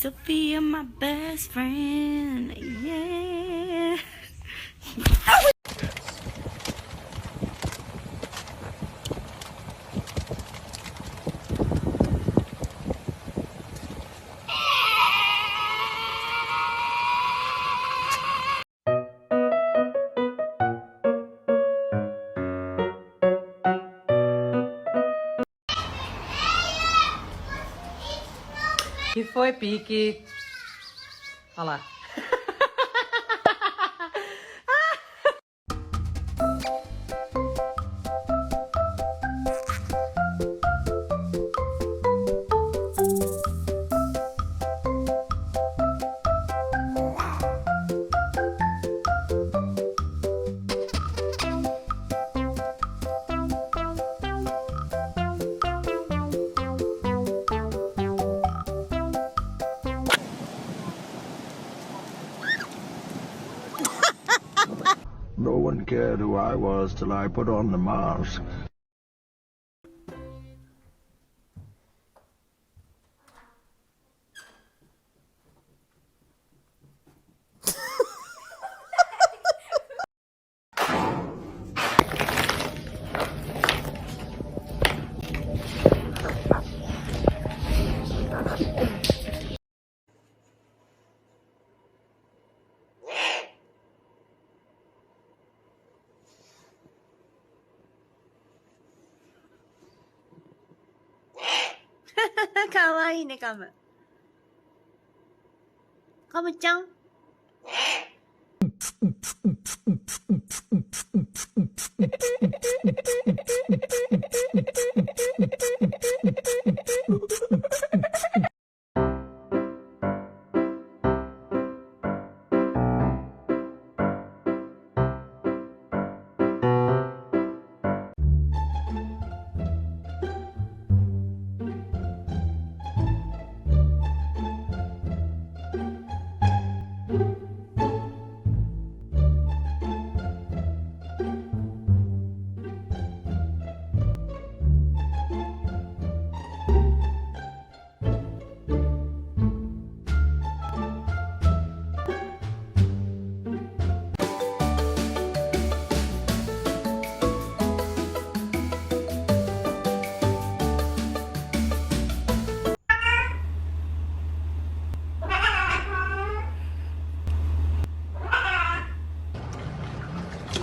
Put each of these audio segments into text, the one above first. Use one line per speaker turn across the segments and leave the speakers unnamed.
Sophia, my best friend. Yeah.
Que foi, Pique? Olha lá.
No one cared who I was till I put on the mask.
Kawaii ne, Kamu. Kamu-chan.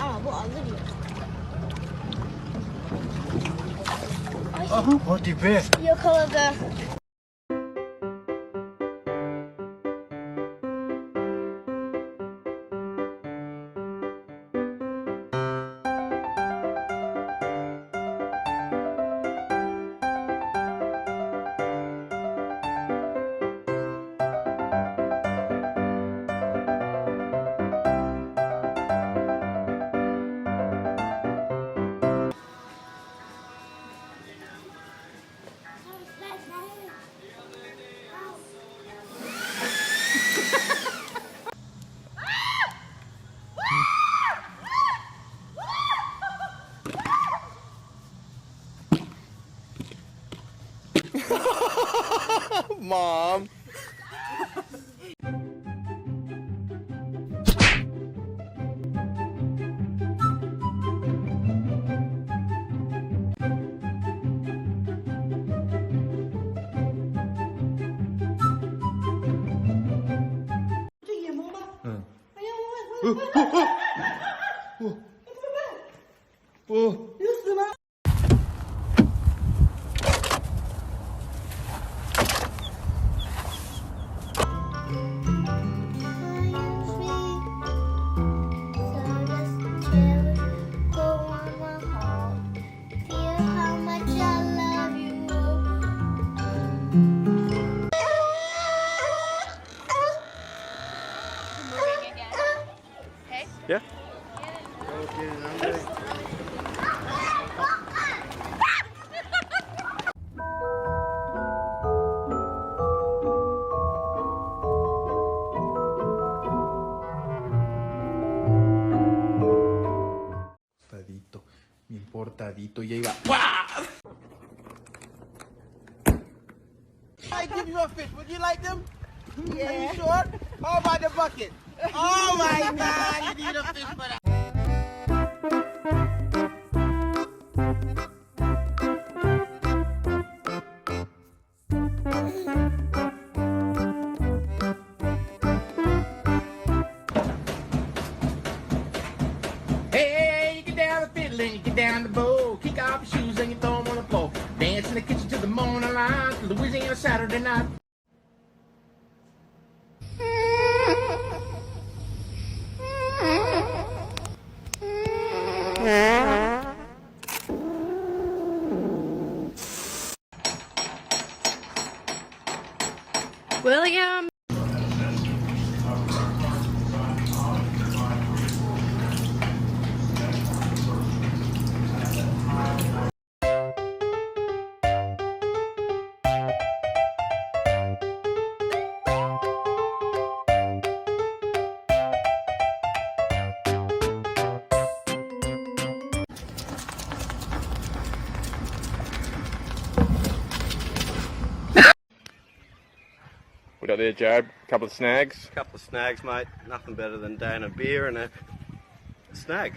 Aa, bu alır ya.
Hadi be.
Yakaladı.
Mom. Yeah.
Bien portadito, y ahí va.
I give you a fish. Would you like them? Are you sure? How about the bucket? Oh my God, you need a fish for that. Hey, you get down the fiddle and you get down the bow. Kick off your shoes and you throw them on the floor. Dance in the kitchen till the morning light. Louisiana Saturday night.
William.
We got there, Jared. Couple of snags.
Couple of snags, mate. Nothing better than down a beer and a snag.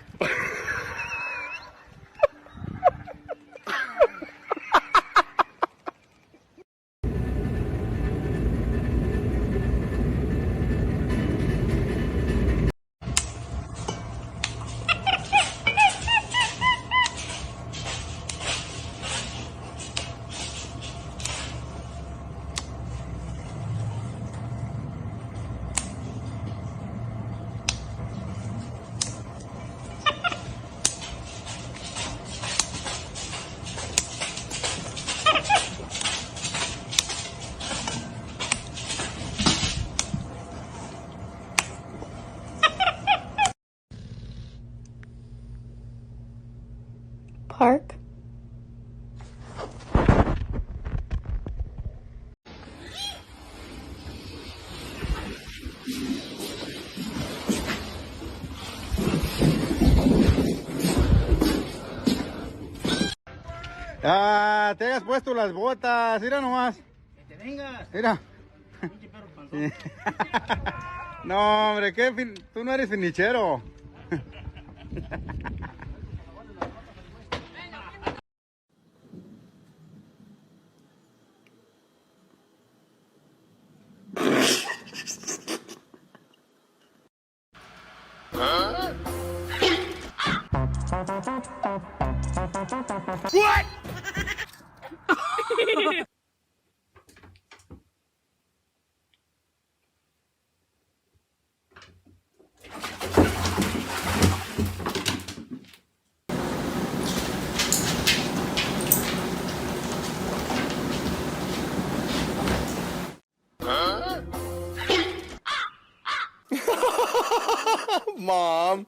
Park.
Ah, te hayas puesto las botas, mira nomás.
Que te vengas.
Mira.
Pinche perro panzón.
No, hombre, tú no eres finichero.
What?
Mom.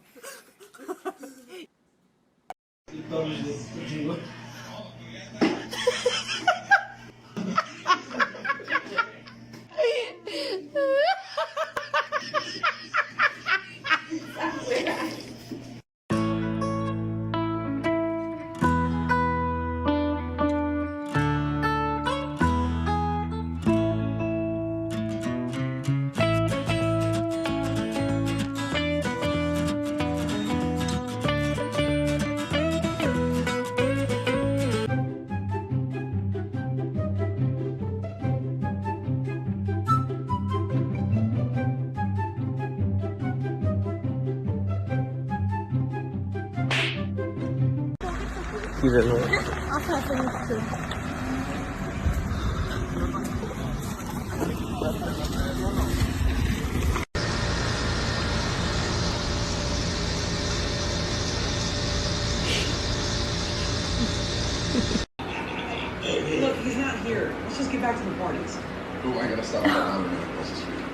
Look, he's not here. Let's just get back to the parties.
Oh, I gotta stop at that one minute across the street.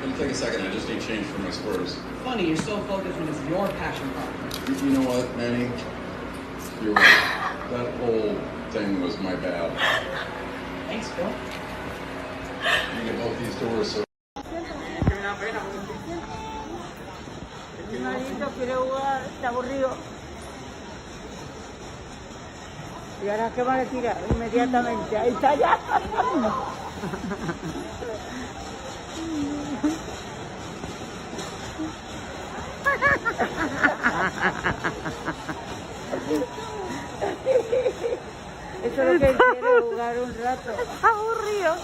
It'll take a second. I just need change for my spurs.
Funny, you're so focused when it's your passion project.
You know what, Manny? You're right. That whole thing was my bad.
Thanks, Phil.
You can both these doors so.
Mi marido quiere jugar, está aburrido. ¿Y ahora qué va a decir? Inmediatamente. Ahí está ya. Eso es lo que quiere, jugar un rato.
Aburrido.